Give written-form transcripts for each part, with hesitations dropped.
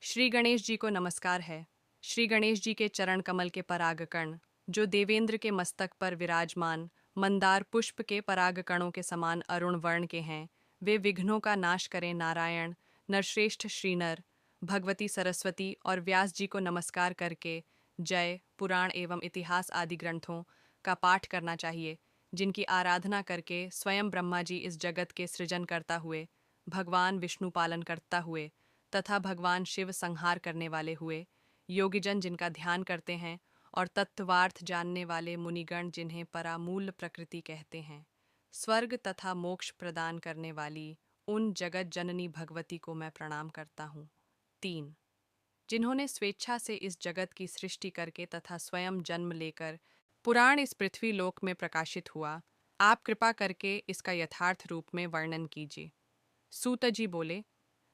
श्री गणेश जी को नमस्कार है। श्री गणेश जी के चरण कमल के परागकण, जो देवेंद्र के मस्तक पर विराजमान मंदार पुष्प के परागकणों के समान अरुण वर्ण के हैं, वे विघ्नों का नाश करें। नारायण, नरश्रेष्ठ श्रीनर, भगवती सरस्वती और व्यास जी को नमस्कार करके जय, पुराण एवं इतिहास आदि ग्रंथों का पाठ करना चाहिए, जिनकी आराधना करके स्वयं ब्रह्मा जी इस जगत के सृजन करता हुए, भगवान विष्णु पालन करता हुए तथा भगवान शिव संहार करने वाले हुए, योगीजन जिनका ध्यान करते हैं और तत्वार्थ जानने वाले मुनिगण जिन्हें परामूल प्रकृति कहते हैं, स्वर्ग तथा मोक्ष प्रदान करने वाली उन जगत जननी भगवती को मैं प्रणाम करता हूँ। 3, जिन्होंने स्वेच्छा से इस जगत की सृष्टि करके तथा स्वयं जन्म लेकर पुराण इस पृथ्वी लोक में प्रकाशित हुआ, आप कृपा करके इसका यथार्थ रूप में वर्णन कीजिए। सूत जी बोले,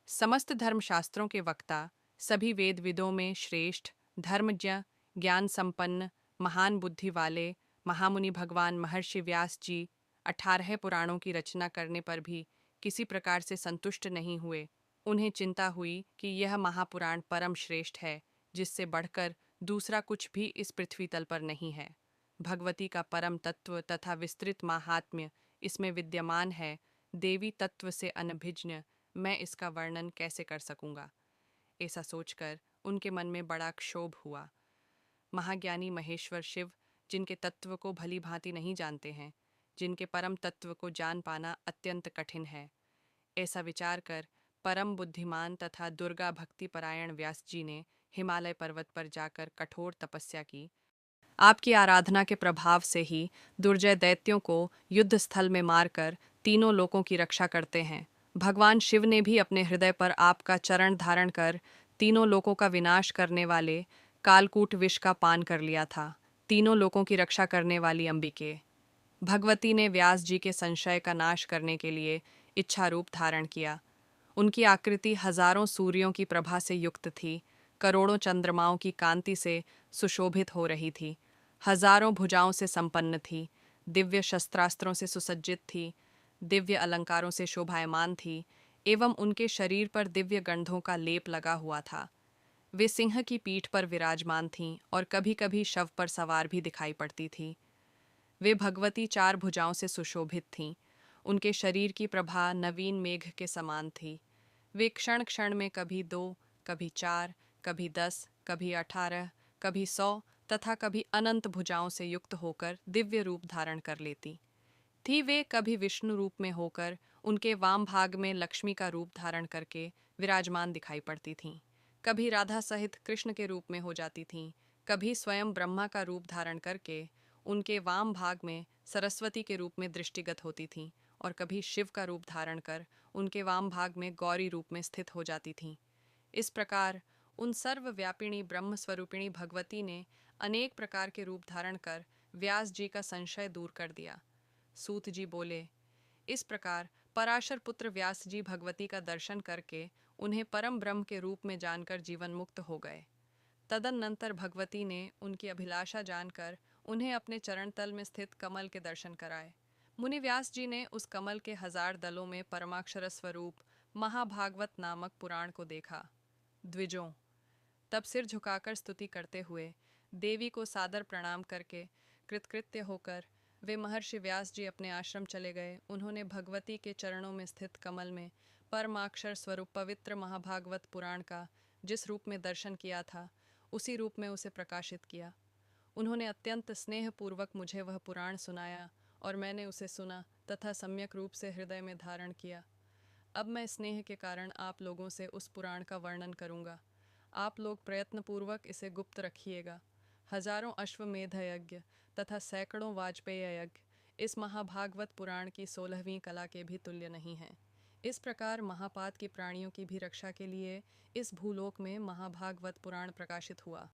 समस्त धर्मशास्त्रों के वक्ता, सभी वेदविदों में श्रेष्ठ, धर्मज्ञ, ज्ञान संपन्न, महान बुद्धि वाले महामुनि भगवान महर्षि व्यास जी 18 पुराणों की रचना करने पर भी किसी प्रकार से संतुष्ट नहीं हुए। उन्हें चिंता हुई कि यह महापुराण परम श्रेष्ठ है, जिससे बढ़कर दूसरा कुछ भी इस पृथ्वी तल पर नहीं है। भगवती का परम तत्व तथा विस्तृत माहात्म्य इसमें विद्यमान है। देवी तत्व से अनभिज्ञ मैं इसका वर्णन कैसे कर सकूंगा। ऐसा सोचकर उनके मन में बड़ा क्षोभ हुआ। महाज्ञानी महेश्वर शिव, जिनके तत्व को भली भांति नहीं जानते हैं, जिनके परम तत्व को जान पाना अत्यंत कठिन है, ऐसा विचार कर परम बुद्धिमान तथा दुर्गा भक्ति परायण व्यास जी ने हिमालय पर्वत पर जाकर कठोर तपस्या की। आपकी आराधना के प्रभाव से ही दुर्जय दैत्यों को युद्ध स्थल में मारकर तीनों लोकों की रक्षा करते हैं। भगवान शिव ने भी अपने हृदय पर आपका चरण धारण कर तीनों लोकों का विनाश करने वाले कालकूट विष का पान कर लिया था। तीनों लोकों की रक्षा करने वाली अंबिके भगवती ने व्यास जी के संशय का नाश करने के लिए इच्छा रूप धारण किया। उनकी आकृति हजारों सूर्यों की प्रभा से युक्त थी, करोड़ों चंद्रमाओं की कांति से सुशोभित हो रही थी, हजारों भुजाओं से संपन्न थी, दिव्य शस्त्रास्त्रों से सुसज्जित थी, दिव्य अलंकारों से शोभायमान थी, एवं उनके शरीर पर दिव्य गंधों का लेप लगा हुआ था। वे सिंह की पीठ पर विराजमान थीं और कभी कभी शव पर सवार भी दिखाई पड़ती थी। वे भगवती 4 भुजाओं से सुशोभित थीं। उनके शरीर की प्रभा नवीन मेघ के समान थी। वे क्षण क्षण में कभी 2, कभी 4, कभी 10, कभी 18, कभी 100 तथा कभी अनंत भुजाओं से युक्त होकर दिव्य रूप धारण कर लेती थी। वे कभी विष्णु रूप में होकर उनके वाम भाग में लक्ष्मी का रूप धारण करके विराजमान दिखाई पड़ती थीं, कभी राधा सहित कृष्ण के रूप में हो जाती थीं, कभी स्वयं ब्रह्मा का रूप धारण करके उनके वाम भाग में सरस्वती के रूप में दृष्टिगत होती थीं, और कभी शिव का रूप धारण कर उनके वाम भाग में गौरी रूप में स्थित हो जाती थीं। इस प्रकार उन सर्वव्यापिणी ब्रह्म स्वरूपिणी भगवती ने अनेक प्रकार के रूप धारण कर व्यास जी का संशय दूर कर दिया। सूत जी बोले, इस प्रकार पराशर पुत्र व्यास जी भगवती का दर्शन करके उन्हें परम ब्रह्म के रूप में जानकर जीवन मुक्त हो गए। तदनंतर भगवती ने उनकी अभिलाषा जानकर उन्हें अपने चरण तल में स्थित कमल के दर्शन कराए। मुनि व्यास जी ने उस कमल के 1000 दलों में परमाक्षर स्वरूप महाभागवत नामक पुराण को देखा। द्विजों, तब सिर झुकाकर स्तुति करते हुए देवी को सादर प्रणाम करके कृतकृत्य होकर वे महर्षि व्यास जी अपने आश्रम चले गए। उन्होंने भगवती के चरणों में स्थित कमल में परमाक्षर स्वरूप पवित्र महाभागवत पुराण का जिस रूप में दर्शन किया था, उसी रूप में उसे प्रकाशित किया। उन्होंने अत्यंत स्नेहपूर्वक मुझे वह पुराण सुनाया और मैंने उसे सुना तथा सम्यक रूप से हृदय में धारण किया। अब मैं स्नेह के कारण आप लोगों से उस पुराण का वर्णन करूंगा। आप लोग प्रयत्नपूर्वक इसे गुप्त रखिएगा। हजारों अश्वमेध यज्ञ तथा सैकड़ों वाजपेय यज्ञ इस महाभागवत पुराण की 16वीं कला के भी तुल्य नहीं हैं। इस प्रकार महापात की प्राणियों की भी रक्षा के लिए इस भूलोक में महाभागवत पुराण प्रकाशित हुआ।